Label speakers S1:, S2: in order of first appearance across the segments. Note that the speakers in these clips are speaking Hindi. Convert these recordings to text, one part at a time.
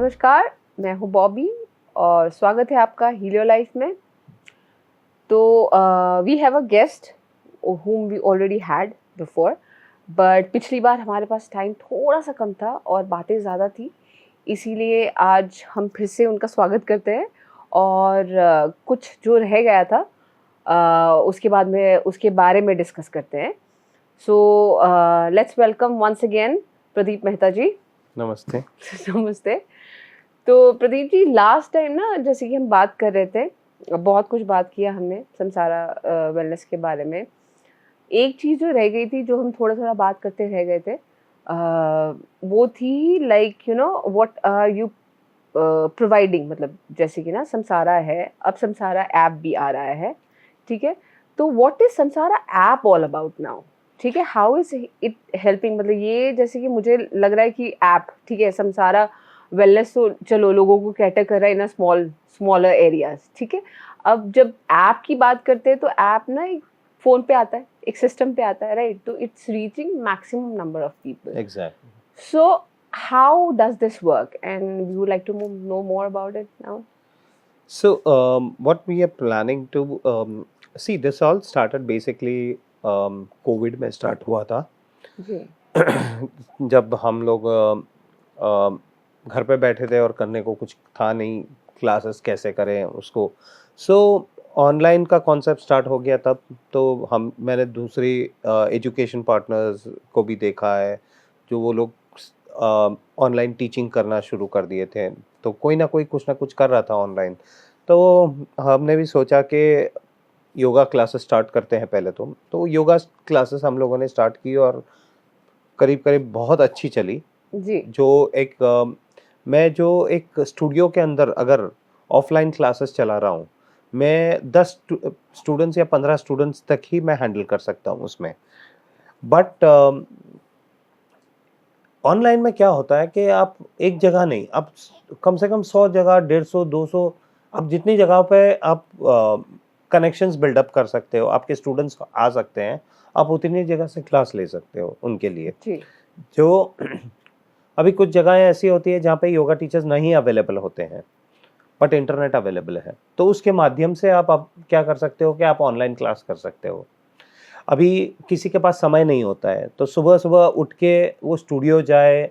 S1: नमस्कार, मैं हूँ बॉबी और स्वागत है आपका हील योर लाइफ में। तो we have a guest whom we already had before, but पिछली बार हमारे पास टाइम थोड़ा सा कम था और बातें ज़्यादा थी, इसीलिए आज हम फिर से उनका स्वागत करते हैं और कुछ जो रह गया था उसके बाद में उसके बारे में डिस्कस करते हैं। So let's welcome once again Pradeep Mehta ji.
S2: नमस्ते।
S1: नमस्ते। तो प्रदीप जी, लास्ट टाइम ना जैसे कि हम बात कर रहे थे, बहुत कुछ बात किया हमने संसारा वेलनेस के बारे में। एक चीज़ जो रह गई थी, जो हम थोड़ा थोड़ा बात करते रह गए थे, वो थी like you know what are you providing. मतलब जैसे कि ना संसारा है, अब संसारा ऐप भी आ रहा है, ठीक है। तो व्हाट इज संसारा ऐप ऑल अबाउट नाउ? ठीक है, हाउ इज इट हेल्पिंग? मतलब ये जैसे कि मुझे लग रहा है कि ऐप, ठीक है, संसारा वेलनेस तो चलो लोगों को कैटर कर रहा है इन स्मॉलर एरियाज, ठीक है। अब जब ऐप की बात करते हैं तो ऐप ना एक फ़ोन पे आता है, एक सिस्टम पे आता है, राइट? तो it's reaching maximum number of people.
S2: Exactly.
S1: So how does this work? And we would like to know more about it now.
S2: So, what we are planning to see, this all started basically COVID में start हुआ था।
S1: जी।
S2: जब हम लोग घर पे बैठे थे और करने को कुछ था नहीं, क्लासेस कैसे करें उसको। सो ऑनलाइन का कॉन्सेप्ट स्टार्ट हो गया तब। तो मैंने दूसरी एजुकेशन पार्टनर्स को भी देखा है, जो वो लोग ऑनलाइन टीचिंग करना शुरू कर दिए थे। तो कोई ना कोई कुछ ना कुछ कर रहा था ऑनलाइन। तो हमने भी सोचा कि योगा क्लासेस स्टार्ट करते हैं पहले। तो योगा क्लासेस हम लोगों ने स्टार्ट की और करीब करीब बहुत अच्छी चली।
S1: जी।
S2: मैं जो एक स्टूडियो के अंदर अगर ऑफलाइन क्लासेस चला रहा हूँ, मैं 10 स्टूडेंट्स या 15 स्टूडेंट्स तक ही मैं हैंडल कर सकता हूँ उसमें। बट ऑनलाइन में क्या होता है कि आप एक जगह नहीं, आप कम से कम 100 जगह, 150, 200, आप जितनी जगह पे आप कनेक्शंस बिल्डअप कर सकते हो, आपके स्टूडेंट्स आ सकते हैं, आप उतनी जगह से क्लास ले सकते हो उनके लिए।
S1: जी।
S2: जो अभी कुछ जगहें ऐसी होती है जहाँ पे योगा टीचर्स नहीं अवेलेबल होते हैं, बट इंटरनेट अवेलेबल है, तो उसके माध्यम से आप क्या कर सकते हो कि आप ऑनलाइन क्लास कर सकते हो। अभी किसी के पास समय नहीं होता है, तो सुबह सुबह उठ के वो स्टूडियो जाए,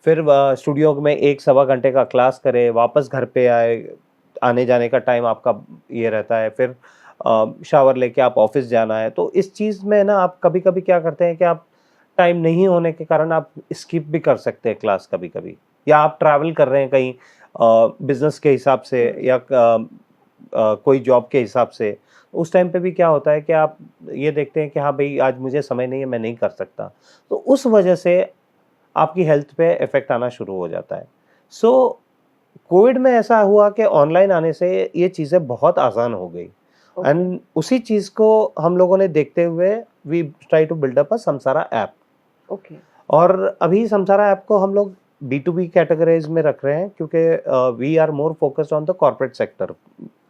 S2: फिर स्टूडियो में 1 सवा घंटे का क्लास करे, वापस घर पे आए, आने जाने का टाइम आपका ये रहता है, फिर शावर लेके आप ऑफिस जाना है। तो इस चीज़ में ना आप कभी कभी क्या करते हैं कि आप टाइम नहीं होने के कारण आप स्किप भी कर सकते हैं क्लास कभी कभी, या आप ट्रैवल कर रहे हैं कहीं बिजनेस के हिसाब से या कोई जॉब के हिसाब से। उस टाइम पे भी क्या होता है कि आप ये देखते हैं कि हाँ भाई, आज मुझे समय नहीं है, मैं नहीं कर सकता। तो उस वजह से आपकी हेल्थ पे इफेक्ट आना शुरू हो जाता है। सो कोविड में ऐसा हुआ कि ऑनलाइन आने से ये चीज़ें बहुत आसान हो गई। एंड उसी चीज़ को हम लोगों ने देखते हुए we try to build up a Samsara app.
S1: Okay.
S2: और अभी समसारा ऐप को हम लोग B2B कैटेगरीज में रख रहे हैं, क्योंकि we are more focused on the corporate sector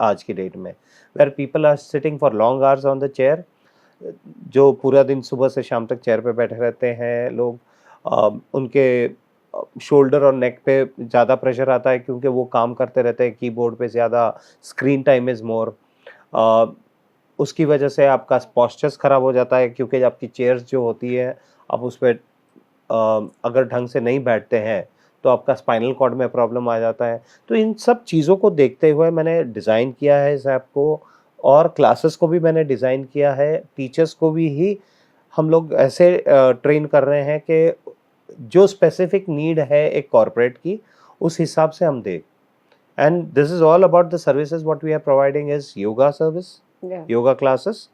S2: आज की डेट में, where people are sitting for long hours on the chair. जो पूरा दिन सुबह से शाम तक चेयर पे बैठे रहते हैं लोग, उनके शोल्डर और नेक पे ज़्यादा प्रेशर आता है, क्योंकि वो काम करते रहते हैं कीबोर्ड पे ज़्यादा, स्क्रीन टाइम इज़ मोर। उसकी वजह से आपका पोस्चर्स ख़राब हो जाता है, क्योंकि आपकी चेयर्स जो होती है, आप उस पर अगर ढंग से नहीं बैठते हैं तो आपका स्पाइनल कॉर्ड में प्रॉब्लम आ जाता है। तो इन सब चीज़ों को देखते हुए मैंने डिज़ाइन किया है इस ऐप को, और क्लासेस को भी मैंने डिज़ाइन किया है। टीचर्स को भी ही हम लोग ऐसे ट्रेन कर रहे हैं कि जो स्पेसिफिक नीड है एक कॉर्पोरेट की, उस हिसाब से हम दें। And this is all about the services what we are providing is yoga service, yoga classes,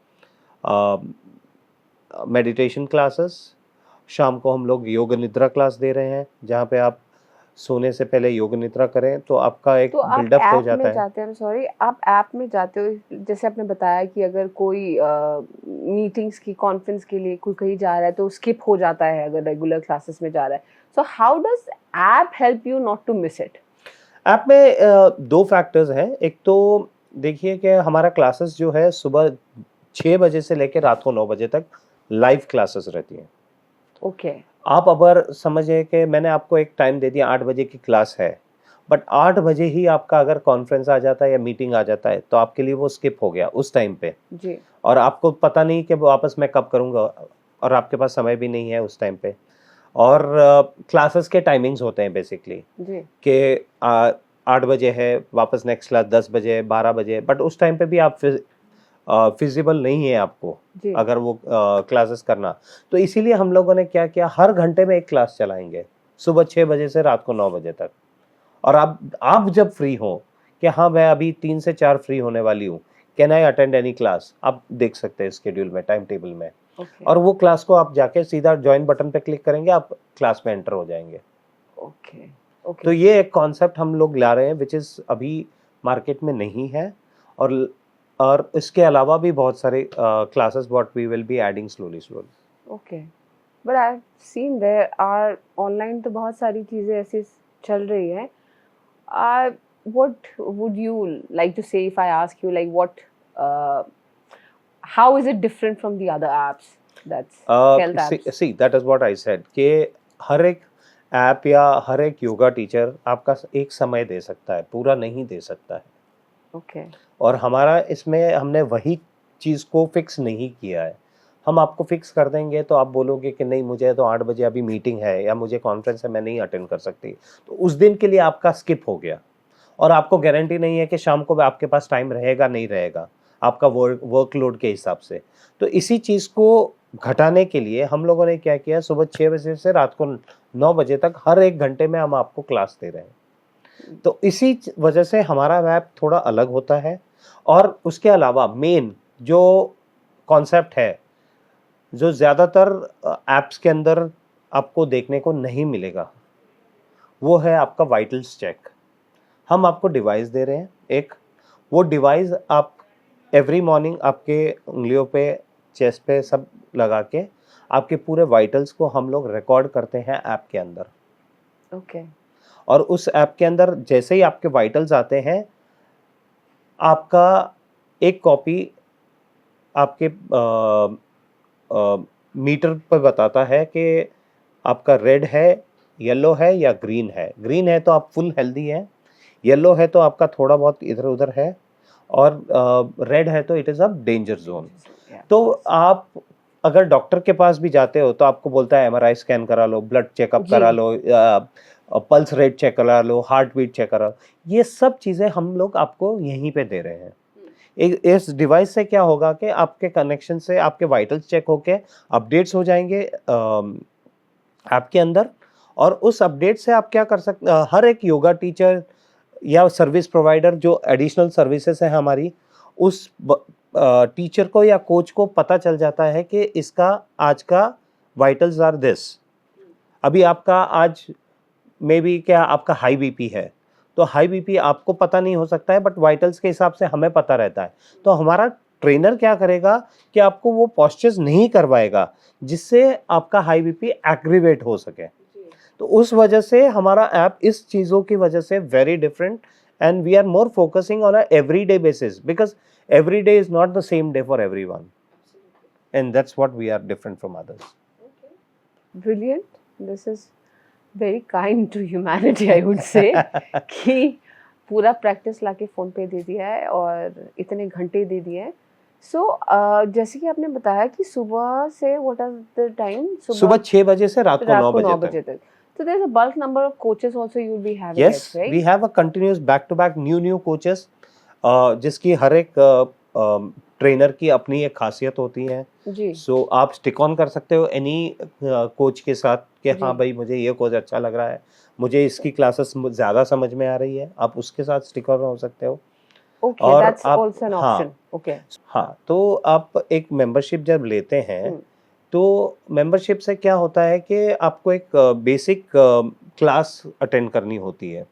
S2: meditation classes. शाम को हम लोग योग निद्रा क्लास दे रहे हैं, जहाँ पे आप सोने से पहले योग निद्रा करें तो आपका एक
S1: तो आप
S2: बिल्डअप हो
S1: ऐप
S2: जाता
S1: में
S2: है।
S1: जाते हैं, सॉरी, आप ऐप में जाते हो, जैसे आपने बताया कि अगर कोई मीटिंग्स की कॉन्फ्रेंस के लिए कोई कहीं जा रहा है तो स्किप हो जाता है अगर रेगुलर क्लासेस में जा रहा है। So how does app help you not to miss it?
S2: App में 2 फैक्टर्स हैं। एक तो देखिए कि हमारा क्लासेस जो है सुबह 6 बजे से लेकर रात को 9 बजे तक लाइव क्लासेस रहती हैं।
S1: ओके।
S2: आप अगर समझिए कि मैंने आपको एक टाइम दे दिया, 8 बजे की क्लास है, बट 8 बजे ही आपका अगर कॉन्फ्रेंस आ जाता है या मीटिंग आ जाता है तो आपके लिए वो स्किप हो गया उस टाइम पे,
S1: जी,
S2: और आपको पता नहीं कि वापस मैं कब करूँगा, और आपके पास समय भी नहीं है उस टाइम पे। और क्लासेस के टाइमिंग्स होते हैं बेसिकली
S1: जी,
S2: कि 8 बजे है, वापस नेक्स्ट क्लास 10 बजे है, 12 बजे है, बट उस टाइम पे भी आप फिजिबल नहीं है आपको
S1: जी,
S2: अगर वो क्लासेस करना। तो इसीलिए हम लोगों ने क्या किया, हर घंटे में एक क्लास चलाएंगे, सुबह 6 बजे से रात को 9 बजे तक। और आप जब फ्री हो कि हाँ मैं अभी 3 से 4 फ्री होने वाली हूँ, can I attend any class, आप देख सकते हैं स्केड्यूल में, टाइम टेबल में।
S1: ओके,
S2: और वो क्लास को आप जाके सीधा ज्वाइन बटन पे क्लिक करेंगे, आप क्लास में एंटर हो जाएंगे।
S1: ओके,
S2: तो
S1: ओके,
S2: ये एक कॉन्सेप्ट हम लोग ला रहे हैं विच इज़ अभी मार्केट में नहीं है। और इसके अलावा भी बहुत सारे classes what we will be adding slowly slowly.
S1: Okay. But I have seen there are online तो बहुत सारी चीज़ें ऐसी चल रही हैं। What would you like to say if I ask you like uh, how is it different from the other apps that's health apps?
S2: See that is what I said कि हर एक ऐप या हर एक योगा टीचर आपका एक समय दे सकता है, पूरा नहीं दे सकता है।
S1: Okay,
S2: और हमारा इसमें हमने वही चीज़ को फिक्स नहीं किया है। हम आपको फिक्स कर देंगे तो आप बोलोगे कि नहीं मुझे तो 8 बजे अभी मीटिंग है या मुझे कॉन्फ्रेंस है, मैं नहीं अटेंड कर सकती। तो उस दिन के लिए आपका स्किप हो गया, और आपको गारंटी नहीं है कि शाम को आपके पास टाइम रहेगा नहीं रहेगा, आपका वर्कलोड के हिसाब से। तो इसी चीज़ को घटाने के लिए हम लोगों ने क्या किया, सुबह 6 बजे से रात को 9 बजे तक हर 1 घंटे में हम आपको क्लास दे रहे हैं। तो इसी वजह से हमारा ऐप थोड़ा अलग होता है। और उसके अलावा मेन जो कॉन्सेप्ट है, जो ज़्यादातर ऐप्स के अंदर आपको देखने को नहीं मिलेगा, वो है आपका वाइटल्स चेक। हम आपको डिवाइस दे रहे हैं एक, वो डिवाइस आप एवरी मॉर्निंग आपके उंगलियों पे, चेस्ट पे सब लगा के आपके पूरे वाइटल्स को हम लोग रिकॉर्ड करते हैं ऐप के अंदर।
S1: okay,
S2: और उस ऐप के अंदर जैसे ही आपके वाइटल्स आते हैं, आपका एक कॉपी आपके मीटर पर बताता है कि आपका रेड है, येलो है या ग्रीन है। ग्रीन है तो आप फुल हेल्दी हैं, येलो है तो आपका थोड़ा बहुत इधर उधर है, और रेड है तो it is a danger zone.
S1: yeah, of
S2: तो
S1: course.
S2: आप अगर डॉक्टर के पास भी जाते हो तो आपको बोलता है एमआरआई स्कैन करा लो, ब्लड चेकअप
S1: जी,
S2: करा लो, पल्स रेट चेक करा लो, हार्ट बीट चेक करा लो। ये सब चीज़ें हम लोग आपको यहीं पे दे रहे हैं। इस डिवाइस से क्या होगा कि आपके कनेक्शन से आपके वाइटल्स चेक होके अपडेट्स हो जाएंगे ऐप के अंदर। और उस अपडेट से आप क्या कर सकते, हर एक योगा टीचर या सर्विस प्रोवाइडर जो एडिशनल सर्विसेज है हमारी, उस टीचर को या कोच को पता चल जाता है कि इसका आज का वाइटल्स आर दिस। अभी आपका आज मे बी क्या आपका हाई बीपी है, तो हाई बीपी आपको पता नहीं हो सकता है, बट वाइटल्स के हिसाब से हमें पता रहता है। तो हमारा ट्रेनर क्या करेगा कि आपको वो पॉस्चर्स नहीं करवाएगा जिससे आपका हाई बीपी एग्रीवेट हो सके। तो उस वजह से हमारा ऐप इस चीज़ों की वजह से very different, and we are more focusing on a everyday basis, because every day is not the same day for everyone, and that's what we are different from others.
S1: brilliant. This is very kind to humanity, I would say. कि पूरा प्रैक्टिस लाके फ़ोन पे दे दिया है और इतने घंटे दे दिए हैं। सो जैसे कि आपने बताया कि सुबह से व्हाट आर द टाइम?
S2: सुबह 6 बजे से रात को 9 बजे
S1: 9
S2: तक।
S1: बजे तक। So there's a bulk number of coaches also you will be having
S2: Yes,
S1: it, right?
S2: we have a continuous back to back new coaches, जिसकी हर एक ट्रेनर की अपनी एक खासियत होती है।
S1: जी,
S2: सो आप स्टिक ऑन कर सकते हो एनी कोच के साथ कि हाँ
S1: जी।
S2: भाई मुझे ये कोच अच्छा लग रहा है, मुझे इसकी क्लासेस ज़्यादा समझ में आ रही है, आप उसके साथ स्टिक ऑन हो सकते हो।
S1: Okay,
S2: और
S1: that's
S2: आप
S1: also an
S2: हाँ
S1: option. Okay.
S2: हाँ, तो आप एक मेंबरशिप जब लेते हैं,
S1: हुँ,
S2: तो मेंबरशिप से क्या होता है कि आपको एक बेसिक क्लास अटेंड करनी होती है।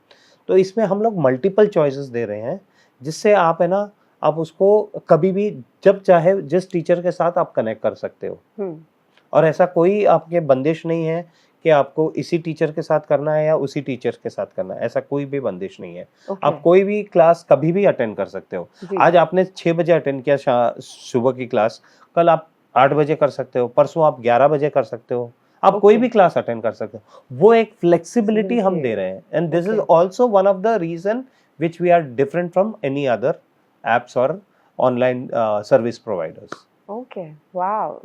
S2: तो इसमें हम लोग मल्टीपल चॉइसेस दे रहे हैं, जिससे आप है ना, आप उसको कभी भी जब चाहे जिस टीचर के साथ आप कनेक्ट कर सकते हो।
S1: हुँ,
S2: और ऐसा कोई आपके बंदिश नहीं है कि आपको इसी टीचर के साथ करना है या उसी टीचर के साथ करना है, ऐसा कोई भी बंदिश नहीं है।
S1: ओके,
S2: आप कोई भी क्लास कभी भी अटेंड कर सकते हो।
S1: जी,
S2: आज आपने 6 बजे अटेंड किया सुबह की क्लास, कल आप 8 बजे कर सकते हो, परसों आप 11 बजे कर सकते हो, आप कोई
S1: Okay.
S2: भी क्लास अटेंड कर सकते हो। वो एक फ्लेक्सिबिलिटी हम दे रहे हैं, and this is
S1: Okay.
S2: Also one of the reason which we are different from any other apps और online service providers.
S1: Okay. Wow.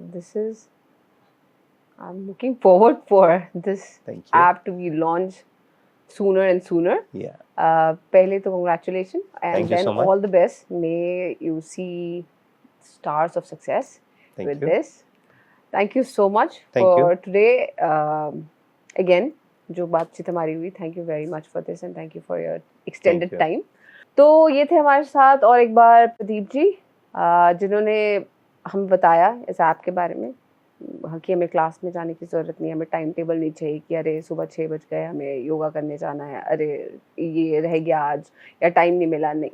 S1: I'm looking forward for this
S2: Thank you.
S1: app to be launched sooner and sooner.
S2: Yeah,
S1: पहले तो congratulations and
S2: thank you
S1: then
S2: so much.
S1: all the best. May you see stars of success
S2: Thank
S1: with
S2: you.
S1: this. Thank you so much
S2: Thank
S1: for
S2: you.
S1: today. Again, जो बातचीत हमारी हुई, thank you very much for this and thank you for your extended
S2: Thank you.
S1: time. तो ये थे हमारे साथ और एक बार प्रदीप जी, जिन्होंने हमें बताया इस ऐप के बारे में कि हमें क्लास में जाने की ज़रूरत नहीं है, हमें टाइम टेबल नहीं चाहिए कि अरे सुबह 6 बज गए हमें योगा करने जाना है, अरे ये रह गया आज या टाइम नहीं मिला, नहीं।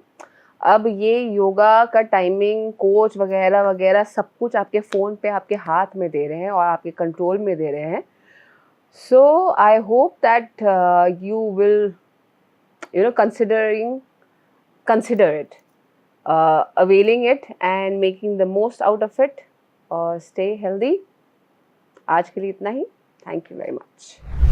S1: अब ये योगा का टाइमिंग, कोच वगैरह वगैरह सब कुछ आपके फ़ोन पे आपके हाथ में दे रहे हैं और आपके कंट्रोल में दे रहे हैं। So I hope that you will consider it, availing it and making the most out of it. Stay healthy. आज के लिए इतना ही. Thank you very much.